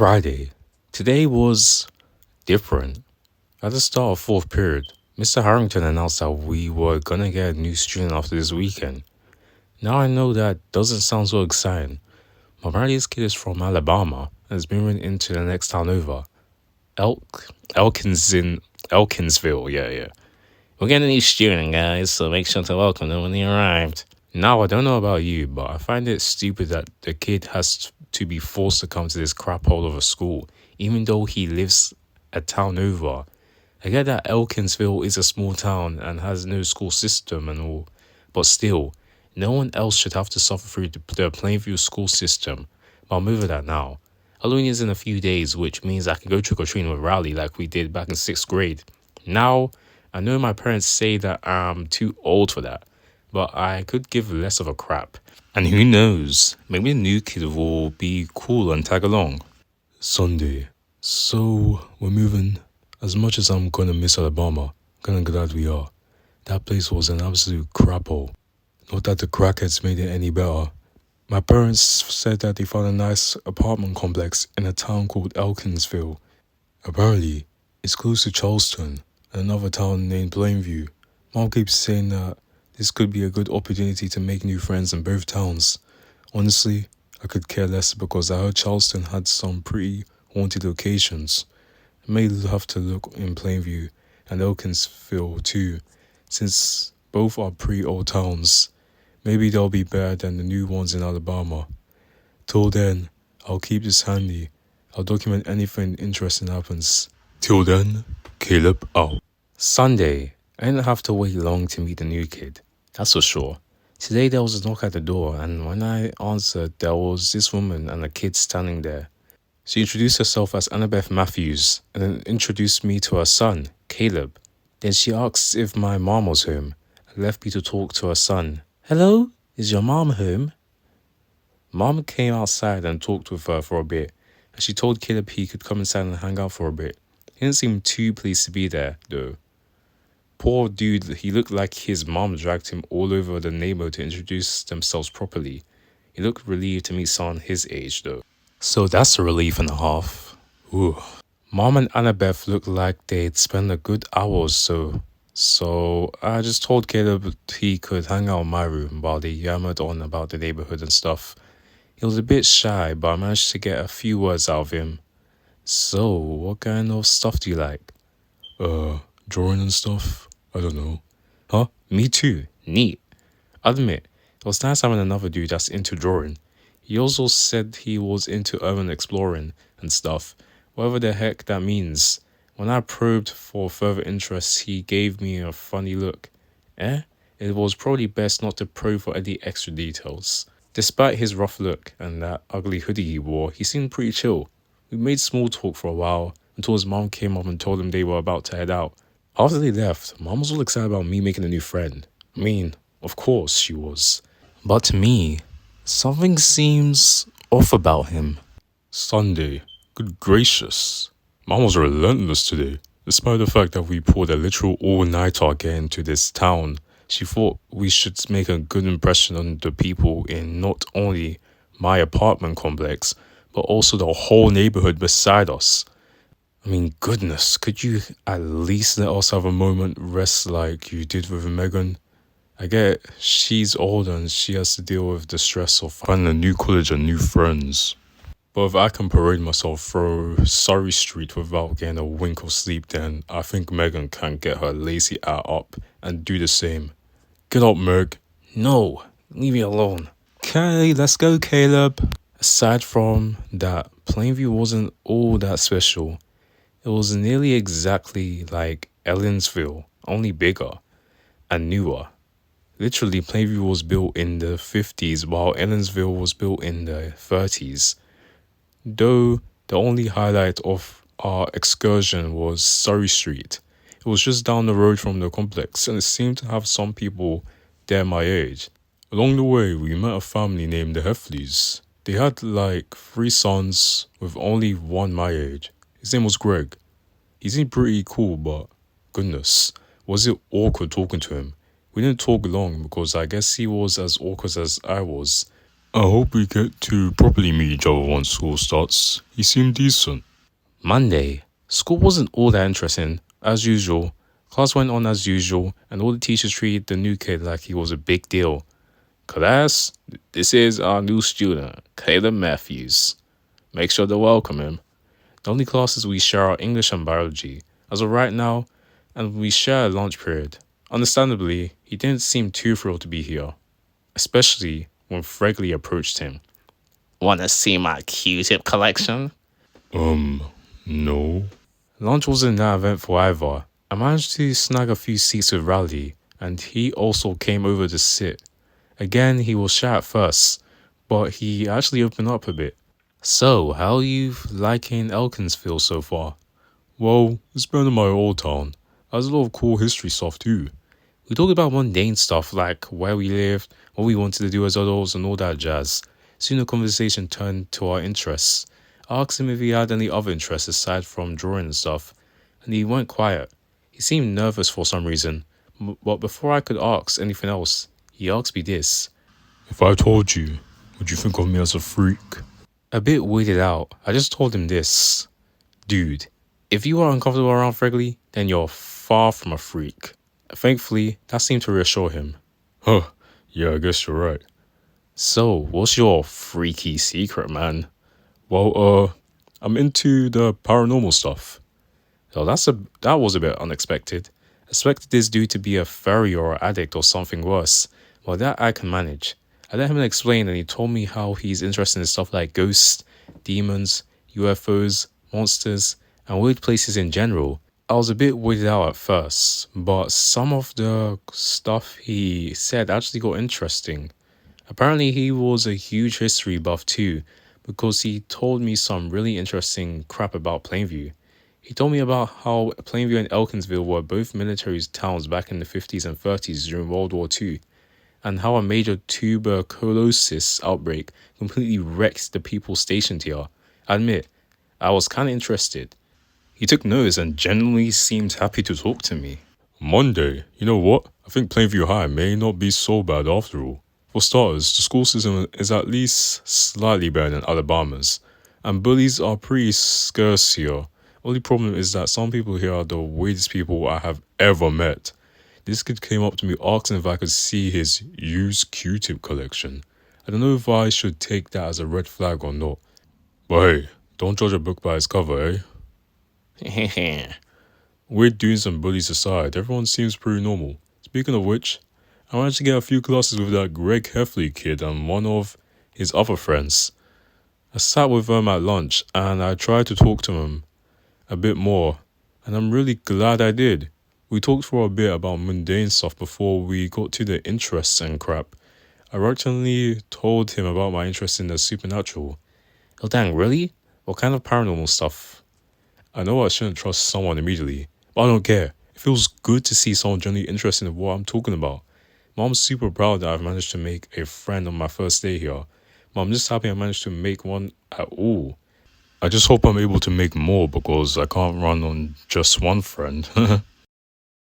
Friday. Today was different. At the start of fourth period, Mr. Harrington announced that we were gonna get a new student after this weekend. Now I know that doesn't sound so exciting, but apparently this kid is from Alabama and is moving into the next town over. Elkinsville, yeah. We're getting a new student, guys, so make sure to welcome them when they arrived. Now, I don't know about you, but I find it stupid that the kid has to be forced to come to this crap hole of a school, even though he lives a town over. I get that Elkinsville is a small town and has no school system and all, but still, no one else should have to suffer through the Plainview school system. But I'm over that now. Halloween is in a few days, which means I can go trick-or-treating with Riley like we did back in 6th grade. Now, I know my parents say that I'm too old for that, but I could give less of a crap. And who knows, maybe the new kid will be cool and tag along. Sunday. So, we're moving. As much as I'm gonna miss Alabama, kinda glad we are. That place was an absolute crap hole. Not that the crackheads made it any better. My parents said that they found a nice apartment complex in a town called Elkinsville. Apparently, it's close to Charleston and another town named Plainview. Mom keeps saying that this could be a good opportunity to make new friends in both towns. Honestly, I could care less because I heard Charleston had some pretty haunted locations. I may have to look in Plainview and Elkinsville too, since both are pretty old towns. Maybe they'll be better than the new ones in Alabama. Till then, I'll keep this handy. I'll document anything interesting happens. Till then, Caleb out. Sunday. I didn't have to wait long to meet the new kid. That's for sure. Today there was a knock at the door, and when I answered, there was this woman and a kid standing there. She introduced herself as Annabeth Matthews and then introduced me to her son, Caleb. Then she asked if my mom was home and left me to talk to her son. Hello? Is your mom home? Mom came outside and talked with her for a bit, and she told Caleb he could come inside and hang out for a bit. He didn't seem too pleased to be there, though. Poor dude, he looked like his mom dragged him all over the neighborhood to introduce themselves properly. He looked relieved to meet someone his age, though. So that's a relief and a half. Ooh. Mom and Annabeth looked like they'd spent a good hour or so. So I just told Caleb he could hang out in my room while they yammered on about the neighborhood and stuff. He was a bit shy, but I managed to get a few words out of him. So, what kind of stuff do you like? Drawing and stuff? I don't know. Huh? Me too. Neat. I'll admit, it was nice having another dude that's into drawing. He also said he was into urban exploring and stuff, whatever the heck that means. When I probed for further interest, he gave me a funny look. It was probably best not to probe for any extra details. Despite his rough look and that ugly hoodie he wore, he seemed pretty chill. We made small talk for a while until his mom came up and told him they were about to head out. After they left, Mom was all excited about me making a new friend. I mean, of course she was. But to me, something seems off about him. Sunday. Good gracious. Mom was relentless today. Despite the fact that we pulled a literal all-nighter getting to this town, she thought we should make a good impression on the people in not only my apartment complex, but also the whole neighborhood beside us. I mean, goodness, could you at least let us have a moment rest like you did with Megan? I get it, she's older and she has to deal with the stress of finding a new college and new friends. But if I can parade myself through Surrey Street without getting a wink of sleep, then I think Megan can get her lazy ass up and do the same. Get up, Meg. No, leave me alone. Okay, let's go, Caleb. Aside from that, Plainview wasn't all that special. It was nearly exactly like Elkinsville, only bigger and newer. Literally, Plainview was built in the 50s while Elkinsville was built in the 30s. Though the only highlight of our excursion was Surrey Street. It was just down the road from the complex and it seemed to have some people there my age. Along the way, we met a family named the Heffleys. They had like 3 sons with only one my age. His name was Greg. He seemed pretty cool, but goodness, was it awkward talking to him. We didn't talk long because I guess he was as awkward as I was. I hope we get to properly meet each other once school starts. He seemed decent. Monday. School wasn't all that interesting, as usual. Class went on as usual, and all the teachers treated the new kid like he was a big deal. Class, this is our new student, Caleb Matthews. Make sure to welcome him. The only classes we share are English and biology, as of right now, and we share a lunch period. Understandably, he didn't seem too thrilled to be here, especially when Fregley approached him. Wanna see my Q-tip collection? No. Lunch wasn't that eventful either. I managed to snag a few seats with Rowley, and he also came over to sit. Again, he was shy at first, but he actually opened up a bit. So, how are you liking Elkinsville so far? Well, it's better than my old town. There's a lot of cool history stuff too. We talked about mundane stuff like where we lived, what we wanted to do as adults, and all that jazz. Soon the conversation turned to our interests. I asked him if he had any other interests aside from drawing and stuff, and he went quiet. He seemed nervous for some reason, but before I could ask anything else, he asked me this. If I told you, would you think of me as a freak? A bit weirded out, I just told him this. Dude, if you are uncomfortable around Fregley, then you're far from a freak. Thankfully, that seemed to reassure him. Huh, yeah, I guess you're right. So, what's your freaky secret, man? Well, I'm into the paranormal stuff. So that was a bit unexpected. Expected this dude to be a furry or an addict or something worse. Well, that I can manage. I let him explain and he told me how he's interested in stuff like ghosts, demons, UFOs, monsters, and weird places in general. I was a bit weirded out at first, but some of the stuff he said actually got interesting. Apparently he was a huge history buff too, because he told me some really interesting crap about Plainview. He told me about how Plainview and Elkinsville were both military towns back in the 50s and 30s during World War II, and how a major tuberculosis outbreak completely wrecked the people stationed here. I admit, I was kinda interested. He took notice and genuinely seemed happy to talk to me. Monday, you know what? I think Plainview High may not be so bad after all. For starters, the school system is at least slightly better than Alabama's, and bullies are pretty scarce here. Only problem is that some people here are the weirdest people I have ever met. This kid came up to me asking if I could see his used Q-tip collection. I don't know if I should take that as a red flag or not. But hey, don't judge a book by its cover, eh? Weird dudes and bullies aside, everyone seems pretty normal. Speaking of which, I managed to get a few classes with that Greg Heffley kid and one of his other friends. I sat with them at lunch and I tried to talk to him a bit more, and I'm really glad I did. We talked for a bit about mundane stuff before we got to the interests and crap. I reluctantly told him about my interest in the supernatural. Oh dang, really? What kind of paranormal stuff? I know I shouldn't trust someone immediately, but I don't care. It feels good to see someone genuinely interested in what I'm talking about. Mom's super proud that I've managed to make a friend on my first day here, but I'm just happy I managed to make one at all. I just hope I'm able to make more because I can't run on just one friend.